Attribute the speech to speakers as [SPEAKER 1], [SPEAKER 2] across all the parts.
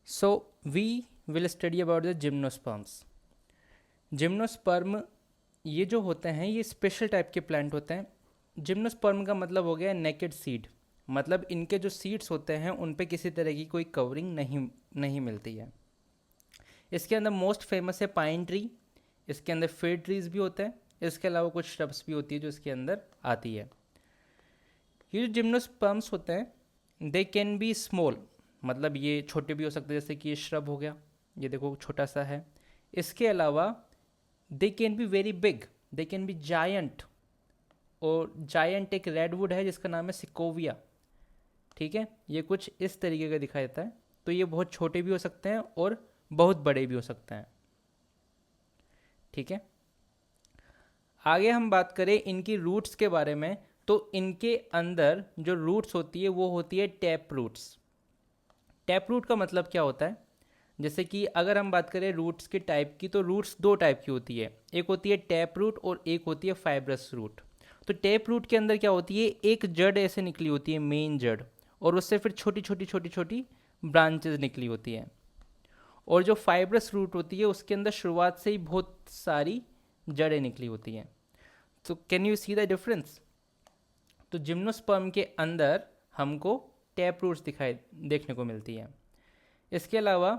[SPEAKER 1] So we will study about the gymnosperms. Gymnosperm ये जो होते हैं ये स्पेशल टाइप के प्लांट होते हैं. जिम्नोस्पर्म का मतलब हो गया नेकेड सीड, मतलब इनके जो सीड्स होते हैं उन पे किसी तरह की कोई कवरिंग नहीं नहीं मिलती है. इसके अंदर मोस्ट फेमस है पाइन ट्री. इसके अंदर फेड ट्रीज भी होते हैं. इसके अलावा कुछ श्रब्स भी होती है जो इसके अंदर आती है. ये जो जिम्नोस्पर्म्स होते हैं दे कैन बी स्मॉल, मतलब ये छोटे भी हो सकते हैं, जैसे कि ये श्रब हो गया, ये देखो छोटा सा है. इसके अलावा दे can be very big, they can B giant. और जायंट एक रेडवुड है जिसका नाम है सिकोविया. ठीक है, ये कुछ इस तरीके का दिखाई देता है. तो ये बहुत छोटे भी हो सकते हैं और बहुत बड़े भी हो सकते हैं. ठीक है, आगे हम बात करें इनकी रूट्स के बारे में, तो इनके अंदर जो रूट्स होती है वो होती है टैप रूट्स. टैप रूट का मतलब क्या होता है, जैसे कि अगर हम बात करें रूट्स के टाइप की, तो रूट्स दो टाइप की होती है. एक होती है टैप रूट और एक होती है फाइब्रस रूट. तो टैप रूट के अंदर क्या होती है, एक जड़ ऐसे निकली होती है, मेन जड़, और उससे फिर छोटी छोटी छोटी छोटी ब्रांचेस निकली होती हैं. और जो फाइब्रस रूट होती है उसके अंदर शुरुआत से ही बहुत सारी जड़ें निकली होती हैं. तो can you see the difference. तो जिम्नोस्पर्म के अंदर हमको टैप रूट्स दिखाई देखने को मिलती है. इसके अलावा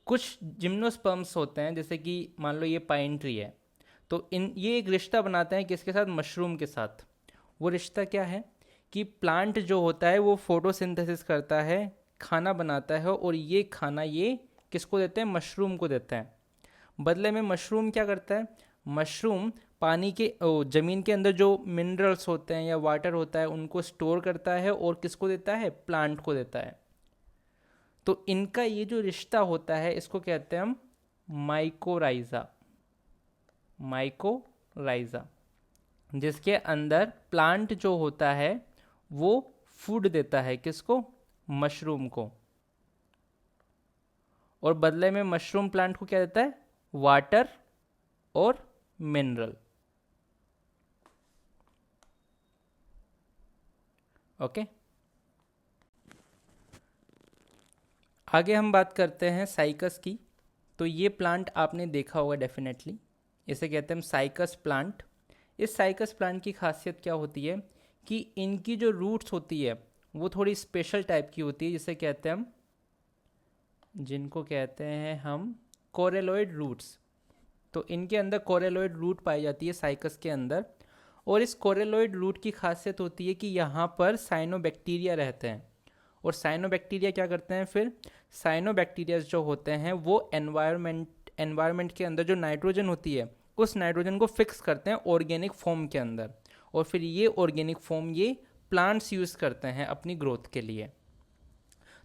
[SPEAKER 1] कुछ जिम्नोस्पर्म्स होते हैं, जैसे कि मान लो ये पाइन ट्री है, तो ये एक रिश्ता बनाते हैं किसके साथ, मशरूम के साथ. वो रिश्ता क्या है कि प्लांट जो होता है वो फोटोसिंथेसिस करता है, खाना बनाता है, और ये खाना ये किसको देते हैं, मशरूम को देता है. बदले में मशरूम क्या करता है, मशरूम पानी के ज़मीन के अंदर जो मिनरल्स होते हैं या वाटर होता है उनको स्टोर करता है और किसको देता है, प्लांट को देता है. तो इनका ये जो रिश्ता होता है इसको कहते हैं हम माइकोराइजा. माइकोराइजा, जिसके अंदर प्लांट जो होता है वो फूड देता है किसको, मशरूम को, और बदले में मशरूम प्लांट को क्या देता है, वाटर और मिनरल. ओके, आगे हम बात करते हैं साइकस की. तो ये प्लांट आपने देखा होगा डेफिनेटली, इसे कहते हैं साइकस प्लांट. इस साइकस प्लांट की खासियत क्या होती है कि इनकी जो रूट्स होती है वो थोड़ी स्पेशल टाइप की होती है, जिसे कहते हैं हम, जिनको कहते हैं हम कोरेलॉइड रूट्स. तो इनके अंदर कोरेलॉइड रूट पाई जाती है साइकस के अंदर. और इस कोरेलॉइड रूट की खासियत होती है कि यहाँ पर साइनोबैक्टीरिया रहते हैं. और साइनोबैक्टीरिया क्या करते हैं, फिर साइनोबैक्टीरिया जो होते हैं वो एनवायरनमेंट के अंदर जो नाइट्रोजन होती है उस नाइट्रोजन को फिक्स करते हैं ऑर्गेनिक फॉर्म के अंदर. और फिर ये ऑर्गेनिक फॉर्म ये प्लांट्स यूज़ करते हैं अपनी ग्रोथ के लिए.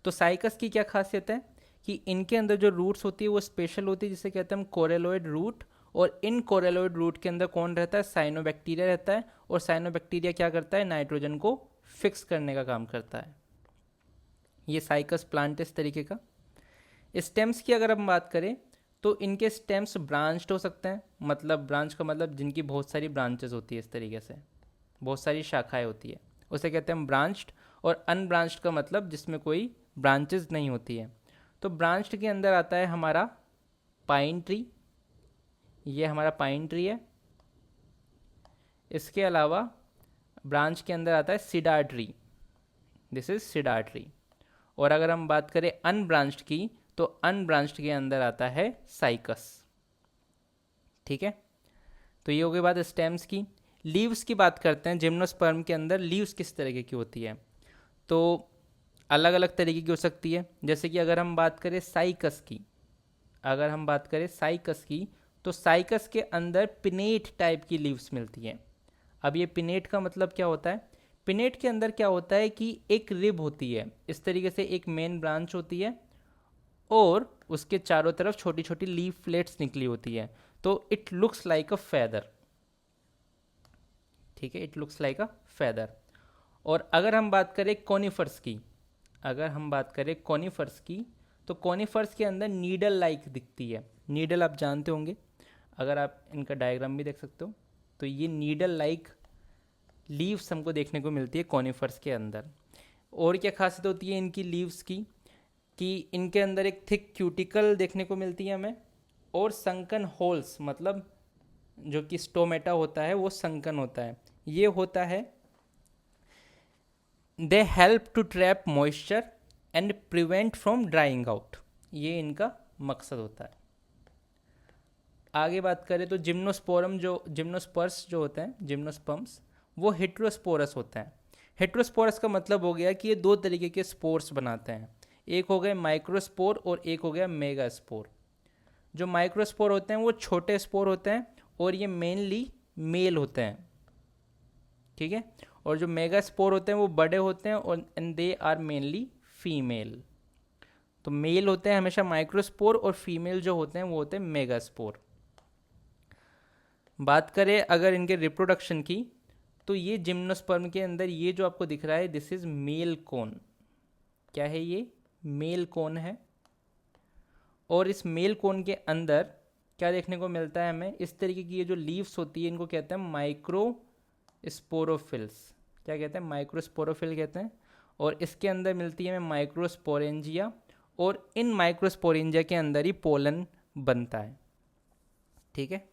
[SPEAKER 1] तो साइकस की क्या खासियत है कि इनके अंदर जो रूट्स होती है वो स्पेशल होती है, जिसे कहते हैं हम कोरेलॉइड रूट. और इन कोरेलॉइड रूट के अंदर कौन रहता है, साइनोबैक्टीरिया रहता है. और साइनोबैक्टीरिया क्या करता है, नाइट्रोजन को फिक्स करने का काम करता है. ये साइकस प्लांट इस तरीके का. स्टेम्स की अगर हम बात करें तो इनके स्टेम्स ब्रांच्ड हो सकते हैं, मतलब ब्रांच का मतलब जिनकी बहुत सारी ब्रांचेस होती है, इस तरीके से बहुत सारी शाखाएं होती है, उसे कहते हैं ब्रांच्ड. और अनब्रांच्ड का मतलब जिसमें कोई ब्रांचेस नहीं होती है. तो ब्रांच्ड के अंदर आता है हमारा पाइन ट्री. ये हमारा पाइन ट्री है. इसके अलावा ब्रांच के अंदर आता है cider tree. This is cider tree. और अगर हम बात करें अनब्रांच्ड की, तो अनब्रांच्ड के अंदर आता है साइकस. ठीक है, तो ये हो गई बात स्टेम्स की. लीव्स की बात करते हैं. जिम्नोस्पर्म के अंदर लीव्स किस तरीके की होती है, तो अलग अलग तरीके की हो सकती है. जैसे कि अगर हम बात करें साइकस की, अगर हम बात करें साइकस की, तो साइकस के अंदर पिनेट टाइप की लीव्स मिलती हैं. अब ये पिनेट का मतलब क्या होता है, पिनेट के अंदर क्या होता है कि एक रिब होती है, इस तरीके से एक मेन ब्रांच होती है और उसके चारों तरफ छोटी छोटी लीफलेट्स निकली होती है. तो it looks like a feather. ठीक है, it looks like a feather. और अगर हम बात करें कॉनिफर्स की, अगर हम बात करें कॉनिफर्स की, तो कॉनिफर्स के अंदर नीडल लाइक दिखती है. नीडल आप जानते होंगे, अगर आप इनका डायग्राम भी देख सकते हो, तो ये नीडल लाइक लीव्स हमको देखने को मिलती है कॉनिफर्स के अंदर. और क्या खासियत होती है इनकी लीव्स की, कि इनके अंदर एक थिक क्यूटिकल देखने को मिलती है हमें, और संकन होल्स, मतलब जो कि स्टोमेटा होता है वो संकन होता है, ये होता है। They help to trap moisture and prevent from drying out, ये इनका मकसद होता है। आगे बात करें तो जिम्नोस्पर्म्स जो होते हैं, जिम्नोस्पर्म्स, वो हेट्रोस्पोरस होते हैं। हेट्रोस्पोरस का मतलब हो गया कि ये दो तरीके के स्पोर्स बनाते हैं, एक हो गए माइक्रोस्पोर और एक हो गया मेगास्पोर। जो माइक्रोस्पोर होते हैं वो छोटे स्पोर होते हैं और ये मेनली मेल होते हैं, ठीक है। और जो मेगास्पोर होते हैं वो बड़े होते हैं और and they are mainly female. तो मेल होते हैं हमेशा माइक्रोस्पोर और फीमेल जो होते हैं वो होते हैं मेगास्पोर। बात करें अगर इनके रिप्रोडक्शन की, तो ये जिम्नोस्पर्म के अंदर ये जो आपको दिख रहा है, दिस इज मेल कोन। क्या है ये? मेल कोन है। और इस मेल कोन के अंदर क्या देखने को मिलता है हमें, इस तरीके की ये जो लीव्स होती है इनको कहते हैं माइक्रो स्पोरोफिल्स। क्या कहते हैं? माइक्रोस्पोरोफिल कहते हैं। और इसके अंदर मिलती है हमें माइक्रोस्पोरेंजिया, और इन माइक्रोस्पोरेंजिया के अंदर ही पोलन बनता है, ठीक है।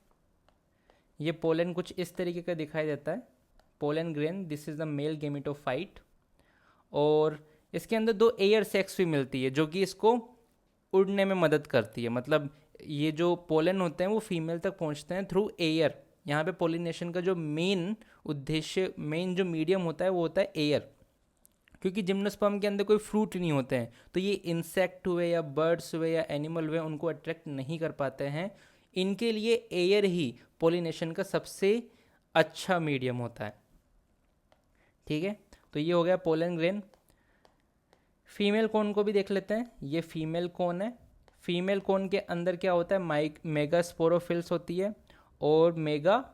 [SPEAKER 1] ये पोलन कुछ इस तरीके का दिखाई देता है, pollen grain, this is the mail gametophyte. और इसके अंदर दो एयर सेक्स भी मिलती है जो कि इसको उड़ने में मदद करती है। मतलब ये जो पोलन होते हैं वो फीमेल तक पहुंचते हैं थ्रू एयर। यहाँ पे पोलिनेशन का जो मेन उद्देश्य, मेन जो मीडियम होता है वो होता है एयर, क्योंकि जिम्नोस्पर्म के अंदर कोई फ्रूट नहीं होते हैं, तो ये इंसेक्ट हुए या बर्ड्स हुए या एनिमल हुए उनको अट्रैक्ट नहीं कर पाते हैं। इनके लिए एयर ही पोलिनेशन का सबसे अच्छा मीडियम होता है, ठीक है। तो ये हो गया पोलन ग्रेन। फीमेल कोन को भी देख लेते हैं, ये फीमेल कोन है। फीमेल कोन के अंदर क्या होता है, मेगा स्पोरोफिल्स होती है और मेगा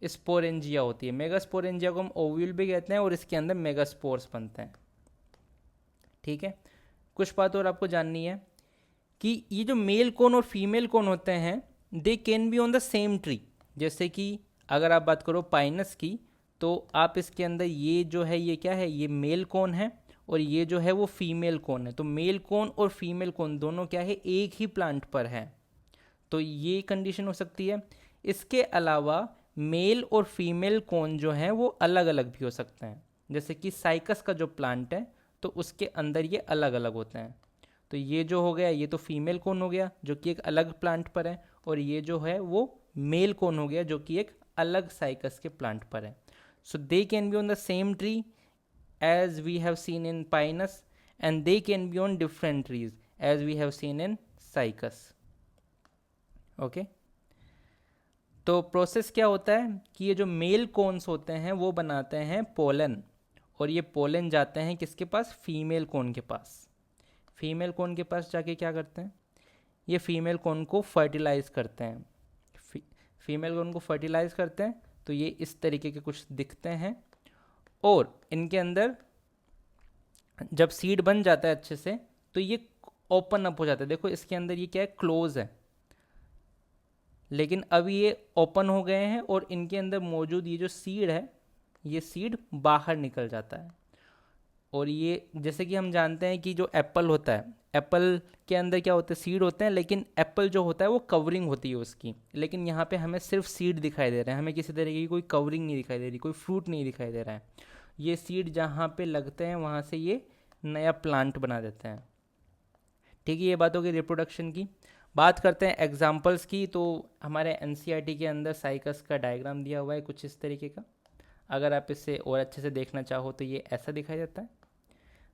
[SPEAKER 1] स्पोरेंजिया होती है। मेगा स्पोरेंजिया को हम ओव्यूल भी कहते हैं और इसके अंदर मेगा स्पोर्स बनते हैं, ठीक है। कुछ बात और आपको जाननी है कि ये जो मेल कोन और फीमेल कोन होते हैं, दे can be on the same tree. जैसे कि अगर आप बात करो पाइनस की, तो आप इसके अंदर ये जो है ये क्या है, ये मेल कोन है और ये जो है वो फीमेल कोन है। तो मेल कोन और फीमेल कोन दोनों क्या है, एक ही प्लांट पर है, तो ये कंडीशन हो सकती है। इसके अलावा मेल और फीमेल कोन जो हैं वो अलग अलग भी हो सकते हैं। जैसे कि साइकस का जो प्लांट है तो उसके अंदर ये अलग अलग होते हैं। तो ये जो हो गया ये तो फीमेल कोन हो गया जो कि एक अलग प्लांट पर है, और ये जो है वो मेल कोन हो गया जो कि एक अलग साइकस के प्लांट पर है। So they can be on the same tree as we have seen in Pinus, and they can be on different trees as we have seen in Cycas. Okay, तो प्रोसेस क्या होता है कि ये जो मेल कोन्स होते हैं वो बनाते हैं पोलन, और ये पोलन जाते हैं किसके पास, फीमेल कोन के पास। फीमेल कोन के पास जाके क्या करते हैं, ये फीमेल कोन को फर्टिलाइज करते हैं। फीमेल कोन को फर्टिलाइज करते हैं तो ये इस तरीके के कुछ दिखते हैं, और इनके अंदर जब सीड बन जाता है अच्छे से तो ये ओपन अप हो जाता है। देखो इसके अंदर ये क्या है, क्लोज है, लेकिन अब ये ओपन हो गए हैं और इनके अंदर मौजूद ये जो सीड है ये सीड बाहर निकल जाता है। और ये जैसे कि हम जानते हैं कि जो एप्पल होता है, एप्पल के अंदर क्या होते हैं, सीड होते हैं, लेकिन एप्पल जो होता है वो कवरिंग होती है उसकी। लेकिन यहाँ पे हमें सिर्फ सीड दिखाई दे रहा है, हमें किसी तरीके की कोई कवरिंग नहीं दिखाई दे रही, कोई फ्रूट नहीं दिखाई दे रहा है। ये सीड जहाँ पे लगते हैं वहाँ से ये नया प्लांट बना देते हैं, ठीक है। ये बात होगी रिप्रोडक्शन की। बात करते हैं एग्जाम्पल्स की, तो हमारे एनसीईआरटी के अंदर साइकस का डायग्राम दिया हुआ है कुछ इस तरीके का। अगर आप इसे और अच्छे से देखना चाहो तो ये ऐसा दिखाई देता है।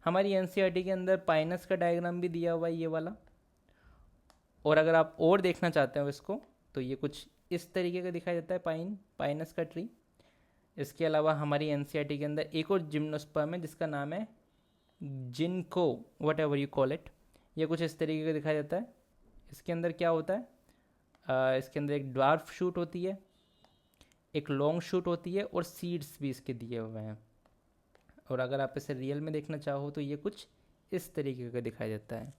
[SPEAKER 1] हमारी एनसीईआरटी के अंदर पाइनस का डायग्राम भी दिया हुआ है ये वाला, और अगर आप और देखना चाहते हो इसको तो ये कुछ इस तरीके का दिखाई देता है, पाइनस का ट्री। इसके अलावा हमारी एनसीईआरटी के अंदर एक और जिम्नोस्पर्म है जिसका नाम है जिनको, what ever you call it. ये कुछ इस तरीके का दिखाई देता है। इसके अंदर क्या होता है, इसके अंदर एक ड्वार्फ शूट होती है, एक लॉन्ग शूट होती है, और सीड्स भी इसके दिए हुए हैं। और अगर आप इसे रियल में देखना चाहो तो ये कुछ इस तरीके का दिखाई देता है।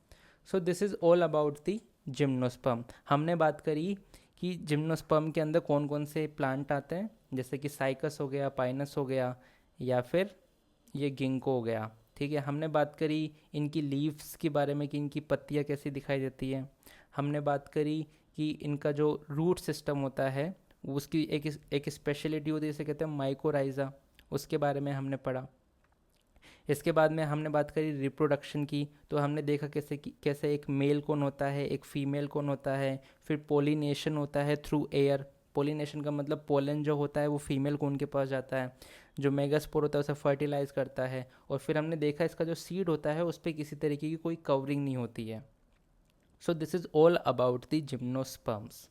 [SPEAKER 1] So this is all about the gymnosperm. हमने बात करी कि जिम्नोस्पर्म के अंदर कौन कौन से प्लांट आते हैं, जैसे कि साइकस हो गया, पाइनस हो गया, या फिर ये गिंको हो गया, ठीक है। हमने बात करी इनकी लीव्स के बारे में कि इनकी पत्तियाँ कैसी दिखाई देती हैं। हमने बात करी कि इनका जो रूट सिस्टम होता है उसकी एक स्पेशलिटी होती है, जिसे कहते हैं माइकोराइजा, उसके बारे में हमने पढ़ा। इसके बाद में हमने बात करी रिप्रोडक्शन की, तो हमने देखा कैसे एक मेल कौन होता है, एक फीमेल कौन होता है। फिर पोलिनेशन होता है थ्रू एयर। पोलिनेशन का मतलब पोलन जो होता है वो फीमेल कौन के पास जाता है, जो मेगास्पोर होता है उसे फर्टिलाइज करता है। और फिर हमने देखा इसका जो सीड होता है उस पर किसी तरीके की कोई कवरिंग नहीं होती है। So this is all about the gymnosperms.